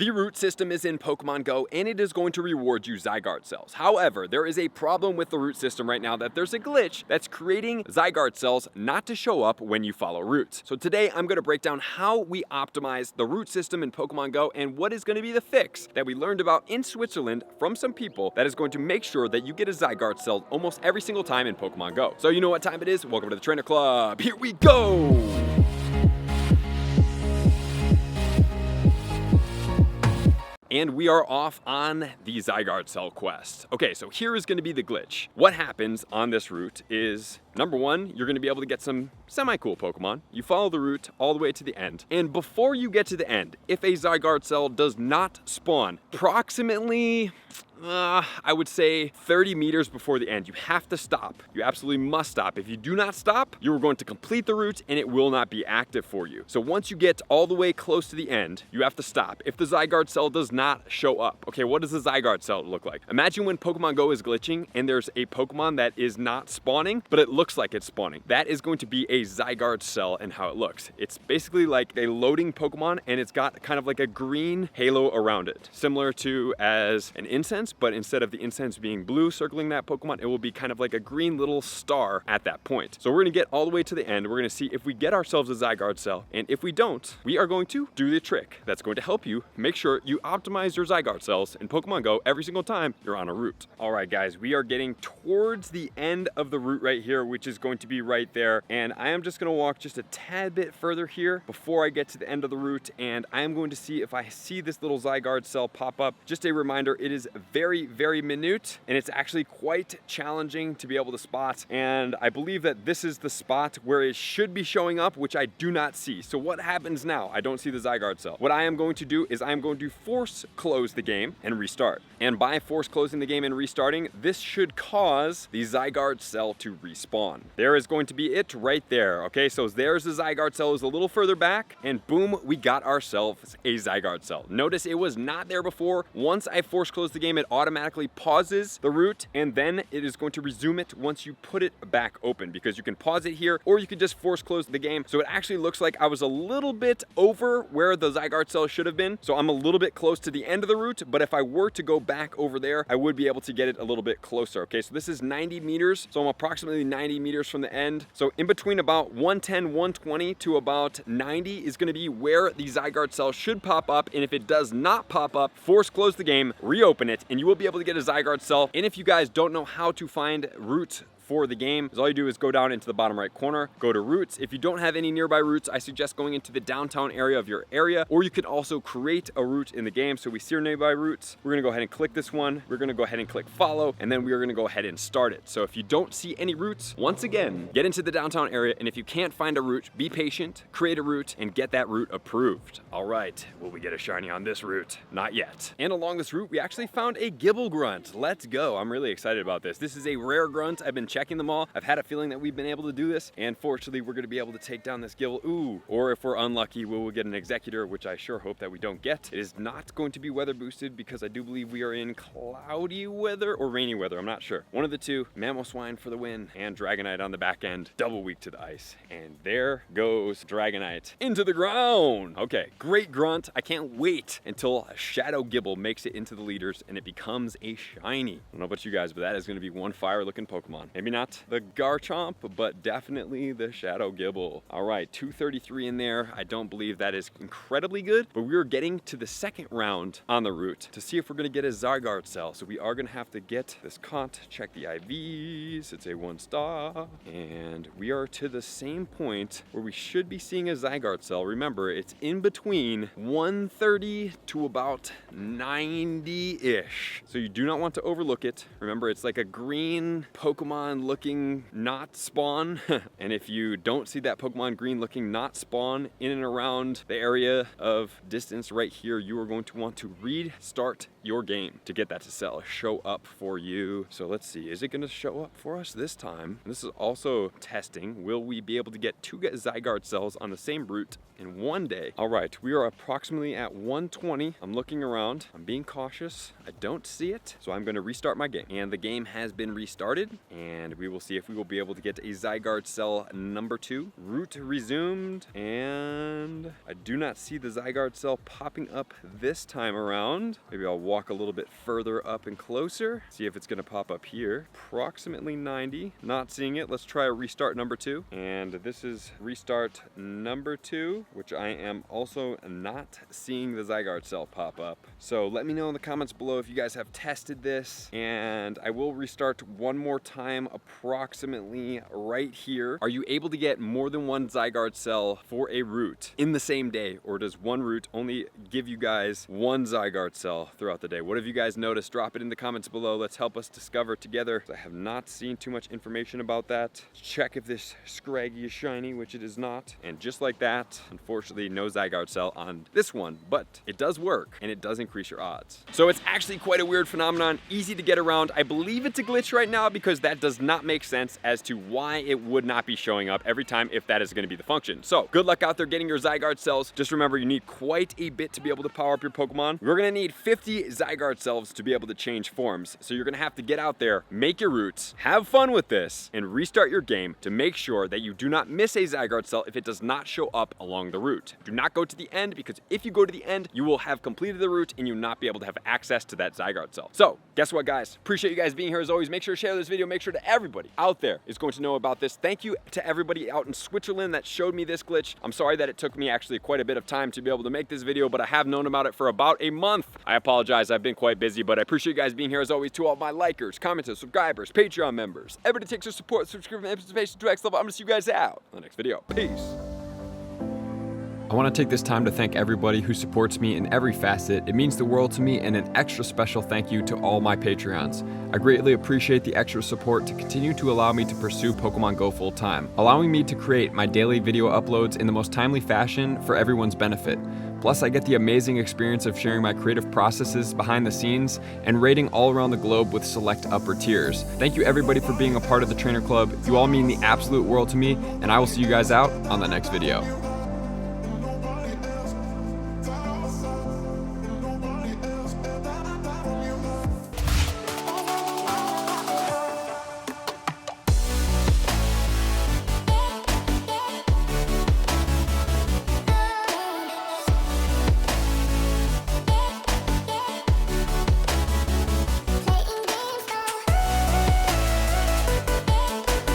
The root system is in Pokemon Go and it is going to reward you Zygarde cells. However, there is a problem with the root system right now that there's a glitch that's creating Zygarde cells not to show up when you follow routes. So today I'm going to break down how we optimize the root system in Pokemon Go and what is going to be the fix that we learned about in Switzerland from some people that is going to make sure that you get a Zygarde cell almost every single time in Pokemon Go. So you know what time it is? Welcome to the Trainer Club. Here we go! And we are off on the Zygarde cell quest. Okay, so here is gonna be the glitch. What happens on this route is, number one, you're gonna be able to get some semi-cool Pokemon. You follow the route all the way to the end. And before you get to the end, if a Zygarde cell does not spawn, approximately, I would say 30 meters before the end, you have to stop. You absolutely must stop. If you do not stop, you are going to complete the route and it will not be active for you. So once you get all the way close to the end, you have to stop. If the Zygarde cell does not show up, okay, what does the Zygarde cell look like? Imagine when Pokemon Go is glitching and there's a Pokemon that is not spawning, but it looks like it's spawning. That is going to be a Zygarde cell and how it looks. It's basically like a loading Pokemon and it's got kind of like a green halo around it, similar to as an incense, but instead of the incense being blue circling that Pokemon, it will be kind of like a green little star at that point. So we're gonna get all the way to the end. We're gonna see if we get ourselves a Zygarde cell, and if we don't, we are going to do the trick that's going to help you make sure you optimize your Zygarde cells in Pokemon Go every single time you're on a route. All right, guys, we are getting towards the end of the route right here, which is going to be right there, and I am just gonna walk just a tad bit further here before I get to the end of the route, and I am going to see if I see this little Zygarde cell pop up. Just a reminder, it is very minute and it's actually quite challenging to be able to spot, and I believe that this is the spot where it should be showing up, which I do not see. So what happens now? I don't see the Zygarde cell. What I am going to do is I am going to force close the game and restart, and by force closing the game and restarting, this should cause the Zygarde cell to respawn. There is going to be it right there. Okay, so there's the Zygarde cell, is a little further back, and boom, we got ourselves a Zygarde cell. Notice it was not there before. Once I force close the game, it automatically pauses the route, and then it is going to resume it once you put it back open, because you can pause it here or you can just force close the game. So it actually looks like I was a little bit over where the Zygarde cell should have been, so I'm a little bit close to the end of the route, but if I were to go back over there, I would be able to get it a little bit closer. Okay, so this is 90 meters, so I'm approximately 90 meters from the end. So in between about 110, 120 to about 90 is going to be where the Zygarde cell should pop up, and if it does not pop up, force close the game, reopen it, and you will be able to get a Zygarde cell. And if you guys don't know how to find routes for the game, all you do is go down into the bottom right corner, go to routes. If you don't have any nearby routes, I suggest going into the downtown area of your area, or you can also create a route in the game. So we see our nearby routes. We're gonna go ahead and click this one. We're gonna go ahead and click follow, and then we are gonna go ahead and start it. So if you don't see any routes, once again, get into the downtown area, and if you can't find a route, be patient, create a route, and get that route approved. All right, will we get a shiny on this route? Not yet. And along this route, we actually found a Gible Grunt. Let's go. I'm really excited about this. This is a rare Grunt. I've been checking them all. I've had a feeling that we've been able to do this, and fortunately we're going to be able to take down this Gible. Ooh, or if we're unlucky, we will get an Executor, which I sure hope that we don't get. It is not going to be weather boosted because I do believe we are in cloudy weather or rainy weather. I'm not sure. One of the two. Mamoswine for the win, and Dragonite on the back end. Double weak to the ice. And there goes Dragonite into the ground. Okay, great Grunt. I can't wait until a Shadow Gible makes it into the leaders and it becomes a shiny. I don't know about you guys, but that is going to be one fire looking Pokemon. Maybe not the Garchomp, but definitely the Shadow Gible. All right, 233 in there. I don't believe that is incredibly good, but we're getting to the second round on the route to see if we're gonna get a Zygarde cell. So we are gonna have to get this Cont, check the IVs, it's a 1-star, and we are to the same point where we should be seeing a Zygarde cell. Remember, it's in between 130 to about 90-ish. So you do not want to overlook it. Remember, it's like a green Pokemon looking not spawn. And if you don't see that Pokemon green looking not spawn in and around the area of distance right here, you are going to want to restart your game to get that to show up for you. So let's see, is it going to show up for us this time? This is also testing. Will we be able to get 2 Zygarde cells on the same route in one day? All right, we are approximately at 120. I'm looking around. I'm being cautious. I don't see it. So I'm going to restart my game. And the game has been restarted. And and we will see if we will be able to get a Zygarde cell number 2. Route resumed, and I do not see the Zygarde cell popping up this time around. Maybe I'll walk a little bit further up and closer, see if it's gonna pop up here. Approximately 90, not seeing it. Let's try a restart number 2. And this is restart number 2, which I am also not seeing the Zygarde cell pop up. So let me know in the comments below if you guys have tested this, and I will restart one more time approximately right here. Are you able to get more than one Zygarde cell for a route in the same day, or does one route only give you guys one Zygarde cell throughout the day? What have you guys noticed? Drop it in the comments below. Let's help us discover together. I have not seen too much information about that. Check if this Scraggy is shiny, which it is not. And just like that, unfortunately, no Zygarde cell on this one, but it does work and it does increase your odds. So it's actually quite a weird phenomenon, easy to get around. I believe it's a glitch right now because that does not make sense as to why it would not be showing up every time if that is going to be the function. So good luck out there getting your Zygarde cells. Just remember, you need quite a bit to be able to power up your Pokemon. We're going to need 50 Zygarde cells to be able to change forms. So you're going to have to get out there, make your routes, have fun with this, and restart your game to make sure that you do not miss a Zygarde cell if it does not show up along the route. Do not go to the end, because if you go to the end, you will have completed the route and you will not be able to have access to that Zygarde cell. So guess what, guys? Appreciate you guys being here as always. Make sure to share this video. Make sure that everybody out there is going to know about this. Thank you to everybody out in Switzerland that showed me this glitch. I'm sorry that it took me actually quite a bit of time to be able to make this video, but I have known about it for about a month. I apologize, I've been quite busy, but I appreciate you guys being here as always. To all my likers, commenters, subscribers, Patreon members, everybody takes your support, subscription, and participation to X level. I'm gonna see you guys out on the next video. Peace. I want to take this time to thank everybody who supports me in every facet. It means the world to me, and an extra special thank you to all my Patreons. I greatly appreciate the extra support to continue to allow me to pursue Pokemon Go full time, allowing me to create my daily video uploads in the most timely fashion for everyone's benefit. Plus, I get the amazing experience of sharing my creative processes behind the scenes and raiding all around the globe with select upper tiers. Thank you everybody for being a part of the Trainer Club. You all mean the absolute world to me, and I will see you guys out on the next video.